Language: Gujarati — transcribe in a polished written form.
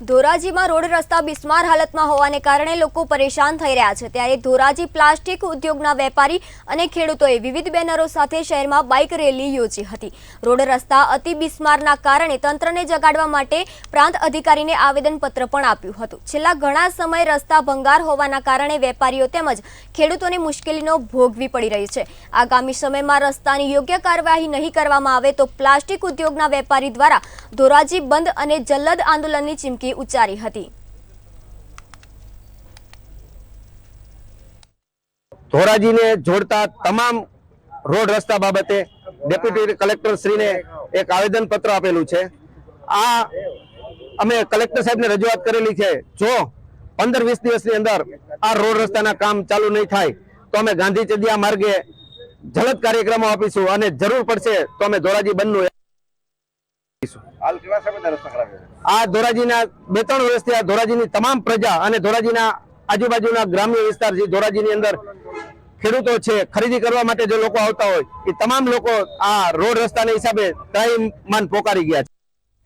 ધોરાજીમાં રોડ રસ્તા બિસ્માર હાલતમાં હોવાને કારણે લોકો પરેશાન થઈ રહ્યા છે। ત્યારે ધોરાજી પ્લાસ્ટિક ઉદ્યોગના વેપારી અને ખેડૂતોએ વિવિધ બેનરો સાથે શહેરમાં બાઇક રેલી યોજી હતી। રોડ રસ્તા અતિ બિસ્મારના કારણે તંત્રને જગાડવા માટે પ્રાંત અધિકારીને આવેદનપત્ર પણ આપ્યું હતું। છેલ્લા ઘણા સમય રસ્તા ભંગાર હોવાના કારણે વેપારીઓ તેમજ ખેડૂતોને મુશ્કેલીનો ભોગવી પડી રહી છે। આગામી સમયમાં રસ્તાની યોગ્ય કાર્યવાહી નહીં કરવામાં આવે તો પ્લાસ્ટિક ઉદ્યોગના વેપારી દ્વારા ધોરાજી બંધ અને જલ્લદ આંદોલનની ચીમકી ઉચ્ચારી હતી। ધોરાજીને જોડતા તમામ રોડ રસ્તા બાબતે ડેપ્યુટી કલેક્ટર શ્રીને એક આવેદન પત્ર આપેલું છે। આ અમે કલેક્ટર સાહેબને રજૂઆત કરેલી છે। જો 15-20 દિવસની અંદર આ રોડ રસ્તાના કામ ચાલુ નહીં થાય તો અમે ગાંધી ચડિયા માર્ગે જલદ કાર્યક્રમો આપીશું અને જરૂર પડશે તો અમે ધોરાજી બંધનું હાલ કેવા સમયના રસ્તા ખરાબ છે? આ ધોરાજીના 2-3 વર્ષથી આ ધોરાજીની તમામ પ્રજા અને ધોરાજીના આજુબાજુના ગ્રામ્ય વિસ્તાર છે, ધોરાજીની અંદર ખેડૂતો છે, ખરીદી કરવા માટે જે લોકો આવતા હોય એ તમામ લોકો આ રોડ રસ્તાના હિસાબે ત્રાહિમામ પોકારી ગયા છે।